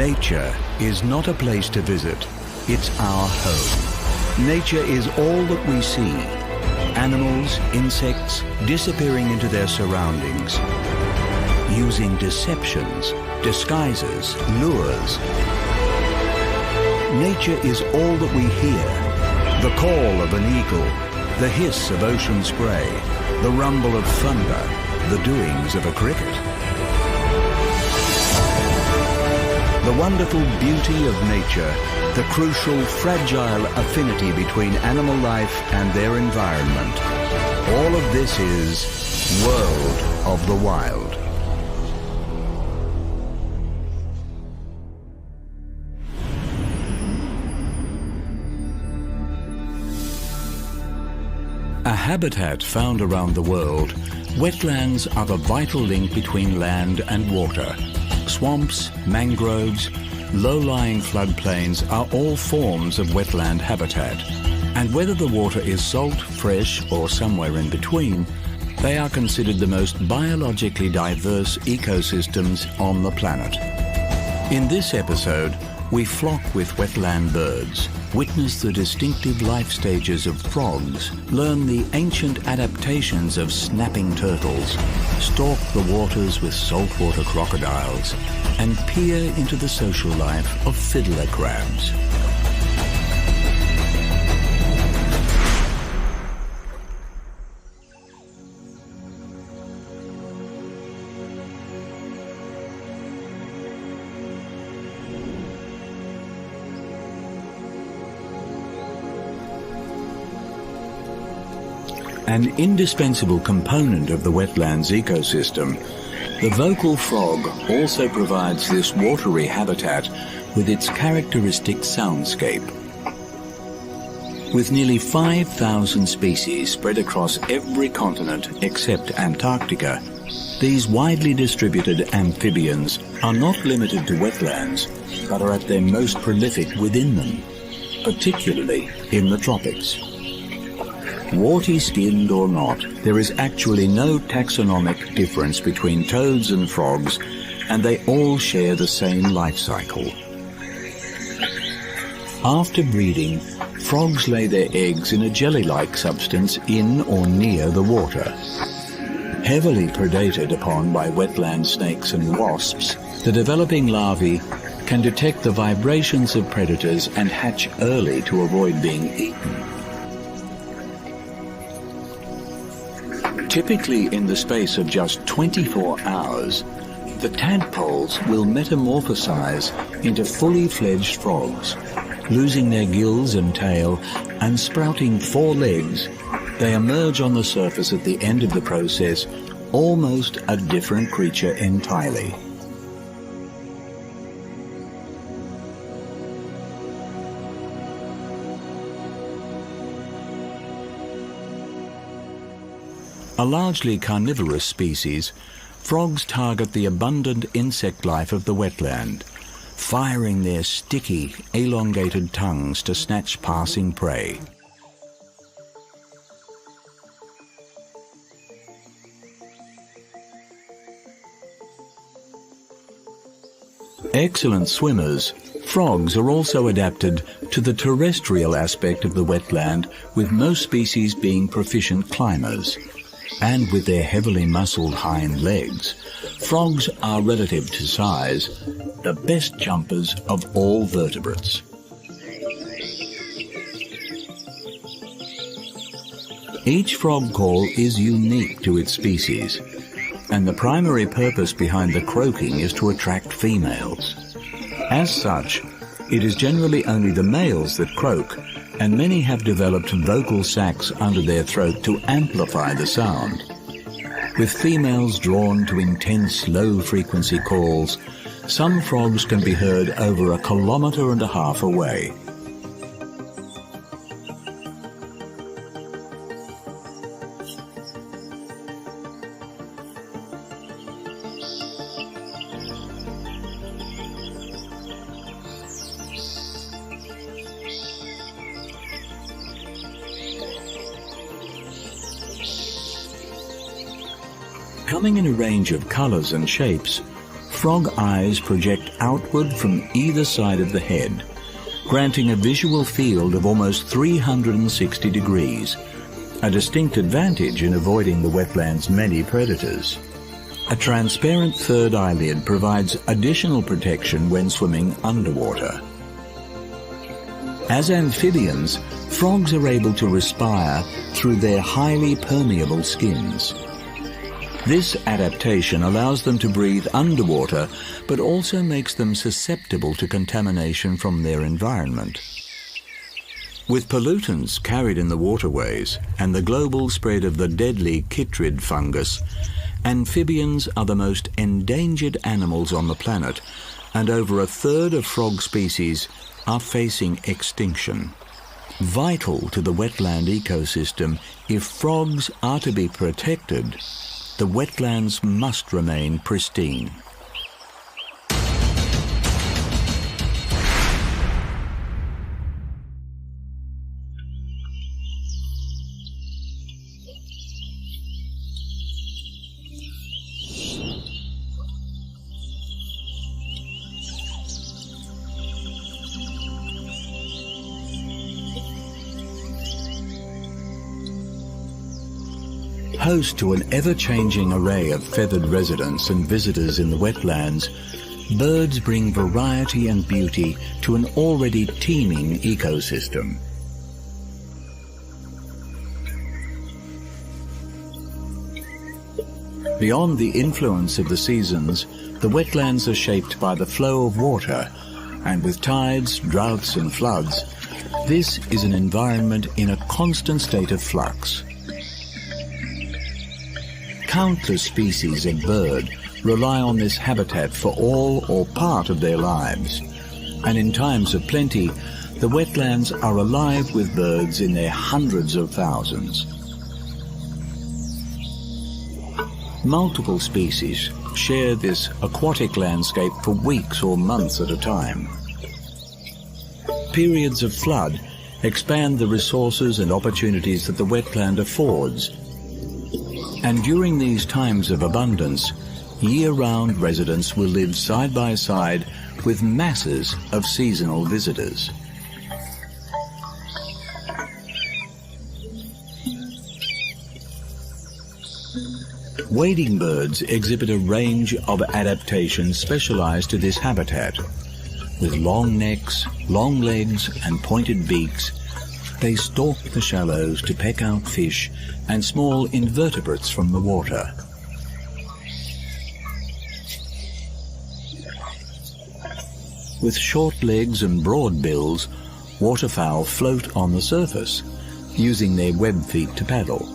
Nature is not a place to visit, it's our home. Nature is all that we see. Animals, insects, disappearing into their surroundings, using deceptions, disguises, lures. Nature is all that we hear. The call of an eagle, the hiss of ocean spray, the rumble of thunder, the doings of a cricket. The wonderful beauty of nature, the crucial, fragile affinity between animal life and their environment. All of this is World of the Wild. A habitat found around the world, wetlands are the vital link between land and water. Swamps, mangroves, low-lying floodplains are all forms of wetland habitat. And whether the water is salt, fresh, or somewhere in between, they are considered the most biologically diverse ecosystems on the planet. In this episode, we flock with wetland birds, witness the distinctive life stages of frogs, learn the ancient adaptations of snapping turtles, stalk the waters with saltwater crocodiles, and peer into the social life of fiddler crabs. An indispensable component of the wetlands ecosystem, the vocal frog also provides this watery habitat with its characteristic soundscape. With nearly 5,000 species spread across every continent except Antarctica, these widely distributed amphibians are not limited to wetlands, but are at their most prolific within them, particularly in the tropics. Warty-skinned or not, there is actually no taxonomic difference between toads and frogs, and they all share the same life cycle. After breeding, frogs lay their eggs in a jelly-like substance in or near the water. Heavily predated upon by wetland snakes and wasps, the developing larvae can detect the vibrations of predators and hatch early to avoid being eaten. Typically in the space of just 24 hours, the tadpoles will metamorphosize into fully fledged frogs. Losing their gills and tail and sprouting 4 legs, they emerge on the surface at the end of the process, almost a different creature entirely. A largely carnivorous species, frogs target the abundant insect life of the wetland, firing their sticky, elongated tongues to snatch passing prey. Excellent swimmers, frogs are also adapted to the terrestrial aspect of the wetland, with most species being proficient climbers. And with their heavily muscled hind legs, frogs are, relative to size, the best jumpers of all vertebrates. Each frog call is unique to its species, and the primary purpose behind the croaking is to attract females. As such, it is generally only the males that croak, and many have developed vocal sacs under their throat to amplify the sound. With females drawn to intense low-frequency calls, some frogs can be heard over 1.5 kilometers away. Coming in a range of colors and shapes, frog eyes project outward from either side of the head, granting a visual field of almost 360 degrees, a distinct advantage in avoiding the wetland's many predators. A transparent third eyelid provides additional protection when swimming underwater. As amphibians, frogs are able to respire through their highly permeable skins. This adaptation allows them to breathe underwater, but also makes them susceptible to contamination from their environment. With pollutants carried in the waterways and the global spread of the deadly chytrid fungus, amphibians are the most endangered animals on the planet, and over a third of frog species are facing extinction. Vital to the wetland ecosystem, if frogs are to be protected, the wetlands must remain pristine. Host to an ever-changing array of feathered residents and visitors in the wetlands, birds bring variety and beauty to an already teeming ecosystem. Beyond the influence of the seasons, the wetlands are shaped by the flow of water, and with tides, droughts and floods, this is an environment in a constant state of flux. Countless species of bird rely on this habitat for all or part of their lives, and in times of plenty, the wetlands are alive with birds in their hundreds of thousands. Multiple species share this aquatic landscape for weeks or months at a time. Periods of flood expand the resources and opportunities that the wetland affords, and during these times of abundance, year-round residents will live side by side with masses of seasonal visitors. Wading birds exhibit a range of adaptations specialized to this habitat. With long necks, long legs and pointed beaks, they stalk the shallows to peck out fish and small invertebrates from the water. With short legs and broad bills, waterfowl float on the surface, using their web feet to paddle,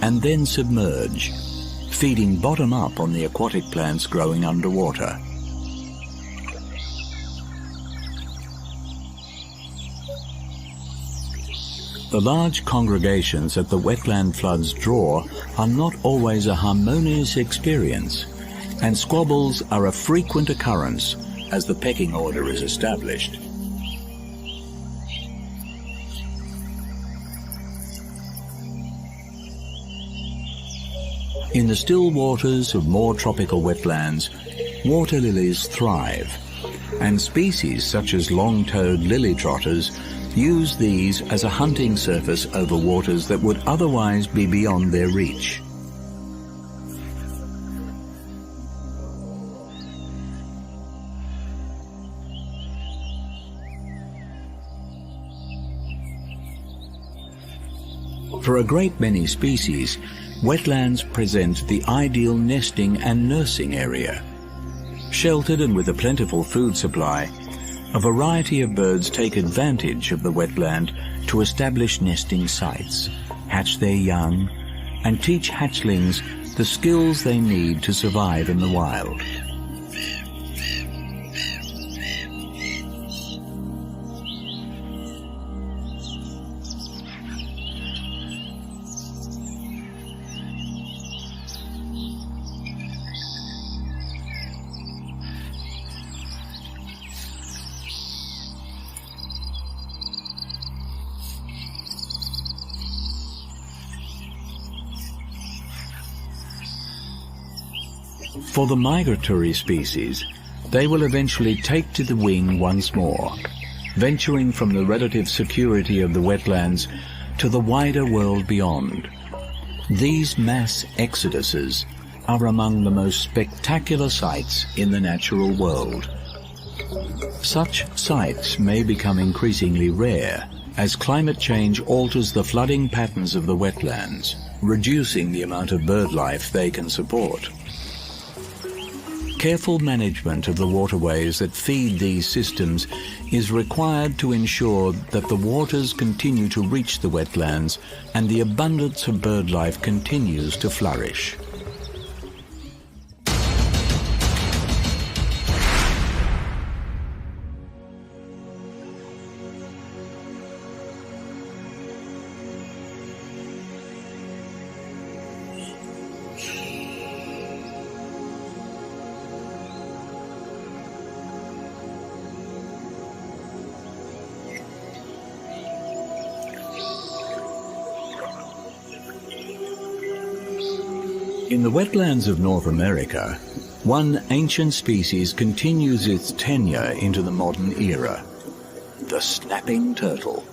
and then submerge, feeding bottom up on the aquatic plants growing underwater. The large congregations that the wetland floods draw are not always a harmonious experience, and squabbles are a frequent occurrence as the pecking order is established. In the still waters of more tropical wetlands, water lilies thrive, and species such as long-toed lily trotters use these as a hunting surface over waters that would otherwise be beyond their reach. For a great many species, wetlands present the ideal nesting and nursing area. Sheltered and with a plentiful food supply, a variety of birds take advantage of the wetland to establish nesting sites, hatch their young, and teach hatchlings the skills they need to survive in the wild. For the migratory species, they will eventually take to the wing once more, venturing from the relative security of the wetlands to the wider world beyond. These mass exoduses are among the most spectacular sights in the natural world. Such sights may become increasingly rare as climate change alters the flooding patterns of the wetlands, reducing the amount of bird life they can support. Careful management of the waterways that feed these systems is required to ensure that the waters continue to reach the wetlands and the abundance of bird life continues to flourish. In the wetlands of North America, one ancient species continues its tenure into the modern era, the snapping turtle.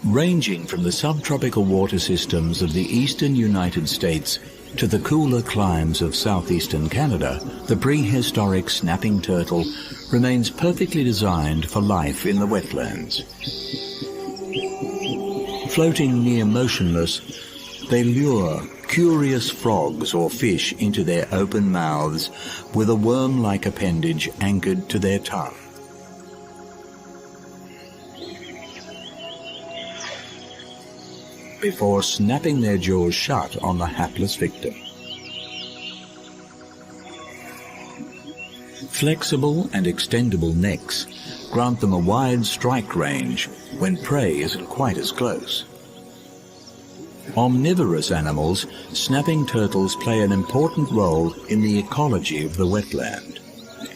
Ranging from the subtropical water systems of the eastern United States to the cooler climes of southeastern Canada, the prehistoric snapping turtle remains perfectly designed for life in the wetlands. Floating near motionless, they lure curious frogs or fish into their open mouths with a worm-like appendage anchored to their tongue. Before snapping their jaws shut on the hapless victim. Flexible and extendable necks grant them a wide strike range when prey isn't quite as close. Omnivorous animals, snapping turtles play an important role in the ecology of the wetland.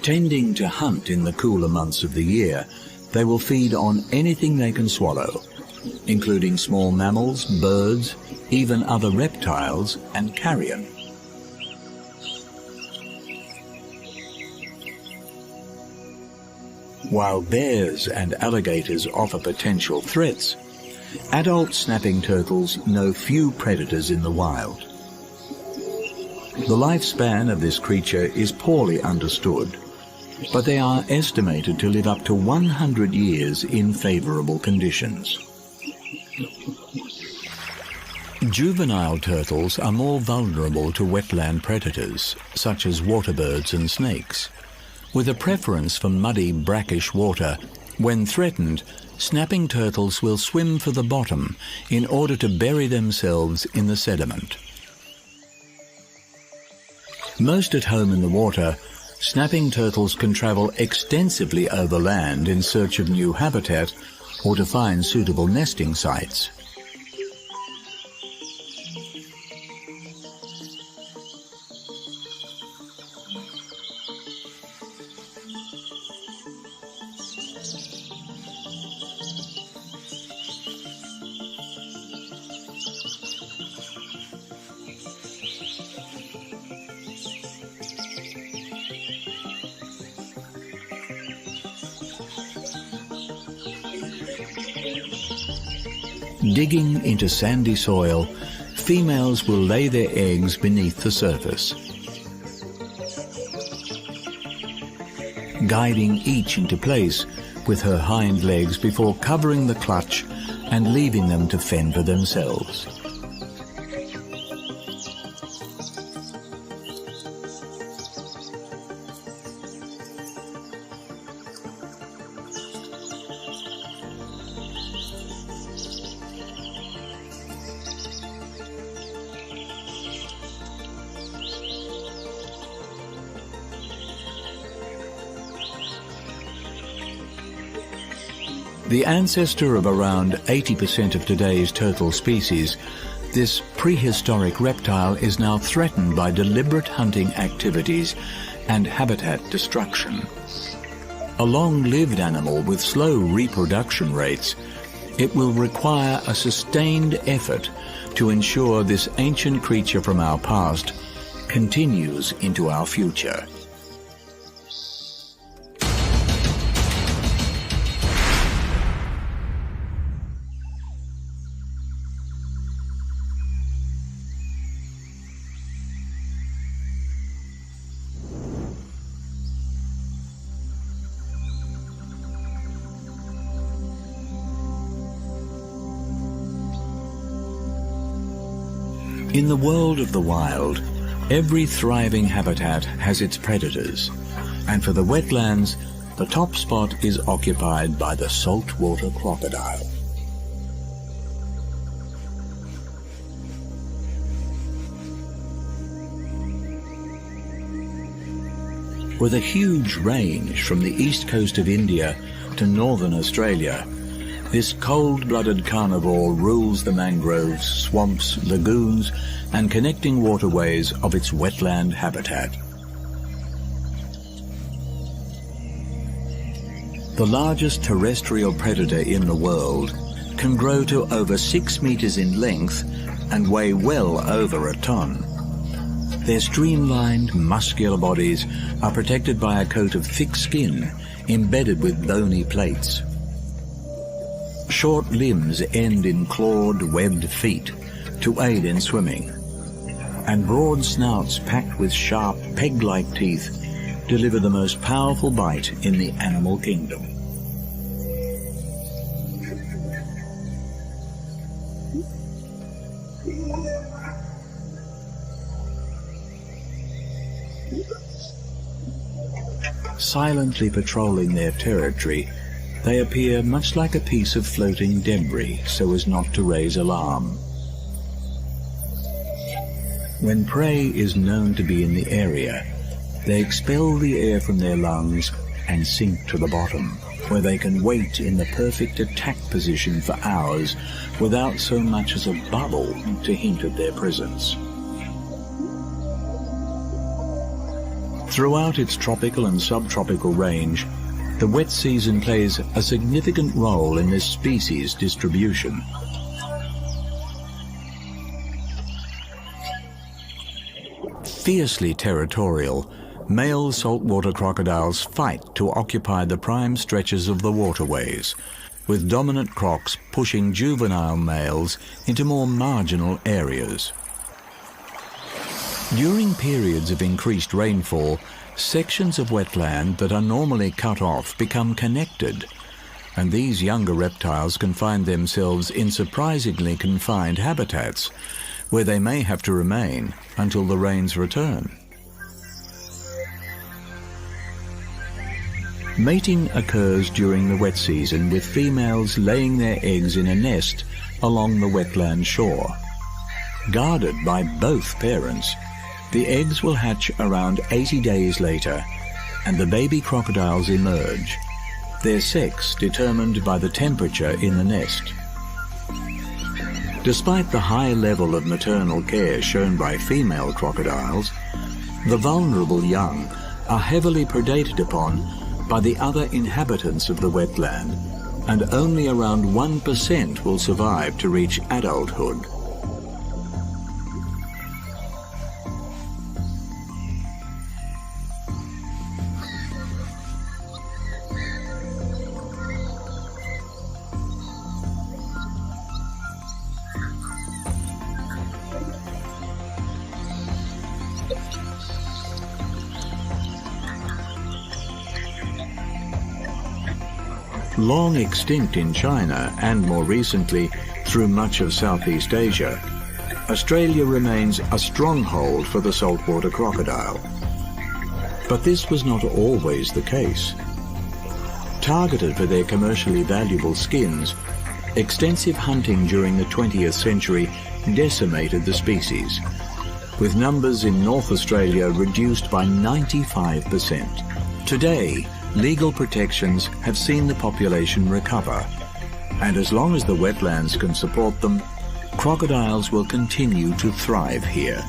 Tending to hunt in the cooler months of the year, they will feed on anything they can swallow, including small mammals, birds, even other reptiles and carrion. While bears and alligators offer potential threats, adult snapping turtles know few predators in the wild. The lifespan of this creature is poorly understood, but they are estimated to live up to 100 years in favorable conditions. Juvenile turtles are more vulnerable to wetland predators, such as waterbirds and snakes. With a preference for muddy, brackish water, when threatened, snapping turtles will swim for the bottom in order to bury themselves in the sediment. Most at home in the water, snapping turtles can travel extensively over land in search of new habitat or to find suitable nesting sites. Digging into sandy soil, females will lay their eggs beneath the surface, guiding each into place with her hind legs before covering the clutch and leaving them to fend for themselves. The ancestor of around 80% of today's turtle species, this prehistoric reptile is now threatened by deliberate hunting activities and habitat destruction. A long-lived animal with slow reproduction rates, it will require a sustained effort to ensure this ancient creature from our past continues into our future. In the world of the wild, every thriving habitat has its predators, and for the wetlands, the top spot is occupied by the saltwater crocodile. With a huge range from the east coast of India to northern Australia, this cold-blooded carnivore rules the mangroves, swamps, lagoons, and connecting waterways of its wetland habitat. The largest terrestrial predator in the world can grow to over 6 meters in length and weigh well over a ton. Their streamlined, muscular bodies are protected by a coat of thick skin embedded with bony plates. Short limbs end in clawed, webbed feet to aid in swimming, and broad snouts packed with sharp, peg-like teeth deliver the most powerful bite in the animal kingdom. Silently patrolling their territory, they appear much like a piece of floating debris so as not to raise alarm. When prey is known to be in the area, they expel the air from their lungs and sink to the bottom, where they can wait in the perfect attack position for hours without so much as a bubble to hint at their presence. Throughout its tropical and subtropical range, the wet season plays a significant role in this species' distribution. Fiercely territorial, male saltwater crocodiles fight to occupy the prime stretches of the waterways, with dominant crocs pushing juvenile males into more marginal areas. During periods of increased rainfall, sections of wetland that are normally cut off become connected, and these younger reptiles can find themselves in surprisingly confined habitats, where they may have to remain until the rains return. Mating occurs during the wet season, with females laying their eggs in a nest along the wetland shore. Guarded by both parents, the eggs will hatch around 80 days later, and the baby crocodiles emerge, their sex determined by the temperature in the nest. Despite the high level of maternal care shown by female crocodiles, the vulnerable young are heavily predated upon by the other inhabitants of the wetland, and only around 1% will survive to reach adulthood. Long extinct in China and more recently through much of Southeast Asia, Australia remains a stronghold for the saltwater crocodile. But this was not always the case. Targeted for their commercially valuable skins, extensive hunting during the 20th century decimated the species, with numbers in North Australia reduced by 95%. Today, legal protections have seen the population recover, and as long as the wetlands can support them, crocodiles will continue to thrive here.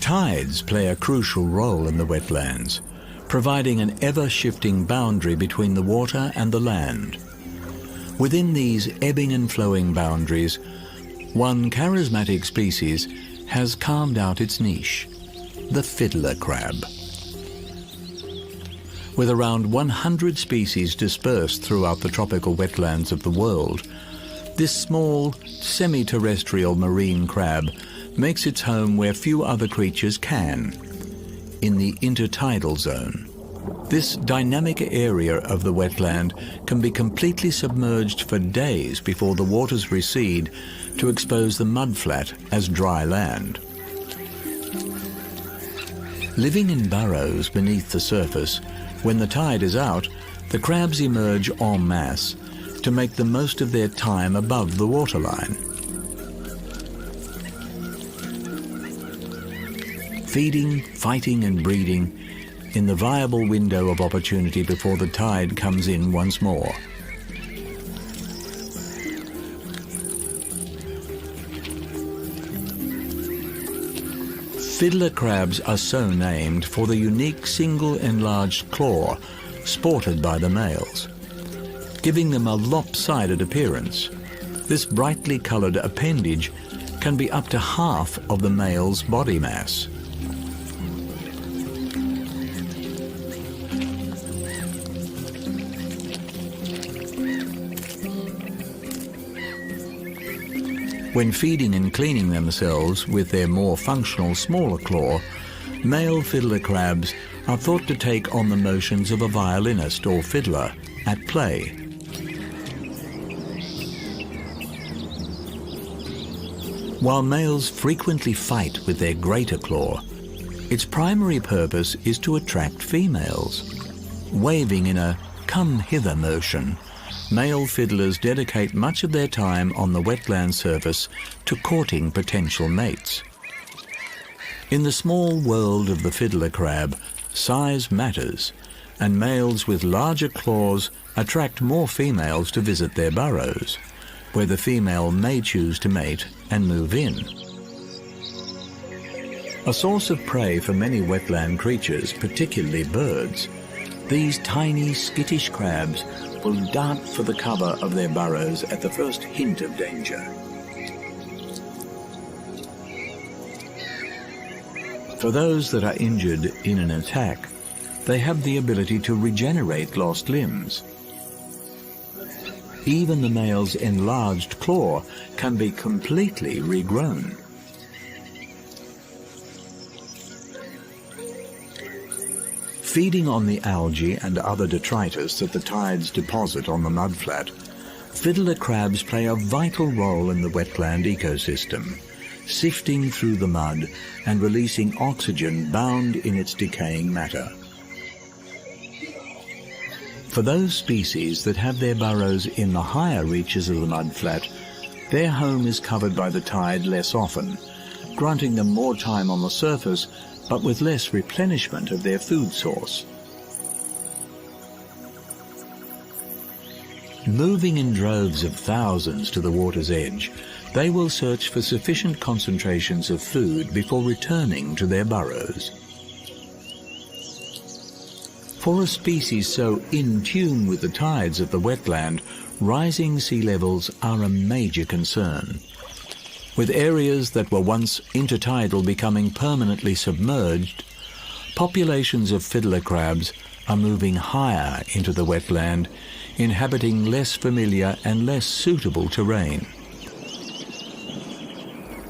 Tides play a crucial role in the wetlands, providing an ever-shifting boundary between the water and the land. Within these ebbing and flowing boundaries, one charismatic species has carved out its niche, the fiddler crab. With around 100 species dispersed throughout the tropical wetlands of the world, this small, semi-terrestrial marine crab makes its home where few other creatures can, in the intertidal zone. This dynamic area of the wetland can be completely submerged for days before the waters recede to expose the mudflat as dry land. Living in burrows beneath the surface, when the tide is out, the crabs emerge en masse to make the most of their time above the waterline. Feeding, fighting and breeding in the viable window of opportunity before the tide comes in once more. Fiddler crabs are so named for the unique single enlarged claw sported by the males, giving them a lopsided appearance. This brightly colored appendage can be up to half of the male's body mass. When feeding and cleaning themselves with their more functional smaller claw, male fiddler crabs are thought to take on the motions of a violinist or fiddler at play. While males frequently fight with their greater claw, its primary purpose is to attract females. Waving in a come-hither motion, male fiddlers dedicate much of their time on the wetland surface to courting potential mates. In the small world of the fiddler crab, size matters, and males with larger claws attract more females to visit their burrows, where the female may choose to mate and move in. A source of prey for many wetland creatures, particularly birds, these tiny skittish crabs will dart for the cover of their burrows at the first hint of danger. For those that are injured in an attack, they have the ability to regenerate lost limbs. Even the male's enlarged claw can be completely regrown. Feeding on the algae and other detritus that the tides deposit on the mudflat, fiddler crabs play a vital role in the wetland ecosystem, sifting through the mud and releasing oxygen bound in its decaying matter. For those species that have their burrows in the higher reaches of the mudflat, their home is covered by the tide less often, granting them more time on the surface but with less replenishment of their food source. Moving in droves of thousands to the water's edge, they will search for sufficient concentrations of food before returning to their burrows. For a species so in tune with the tides of the wetland, rising sea levels are a major concern. With areas that were once intertidal becoming permanently submerged, populations of fiddler crabs are moving higher into the wetland, inhabiting less familiar and less suitable terrain.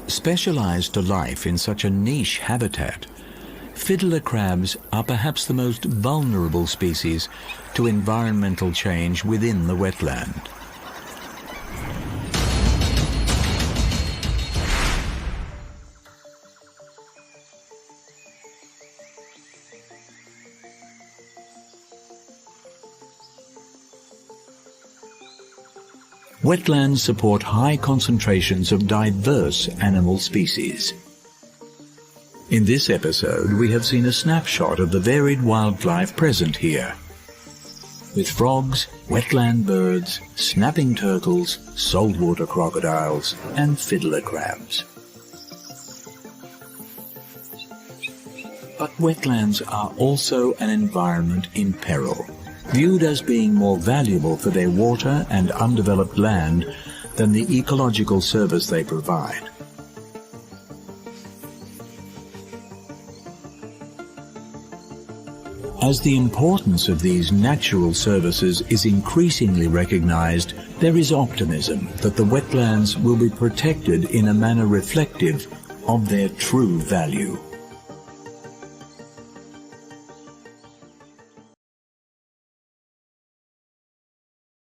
Specialized to life in such a niche habitat, fiddler crabs are perhaps the most vulnerable species to environmental change within the wetland. Wetlands support high concentrations of diverse animal species. In this episode, we have seen a snapshot of the varied wildlife present here, with frogs, wetland birds, snapping turtles, saltwater crocodiles, and fiddler crabs. But wetlands are also an environment in peril, viewed as being more valuable for their water and undeveloped land than the ecological service they provide. As the importance of these natural services is increasingly recognized, there is optimism that the wetlands will be protected in a manner reflective of their true value.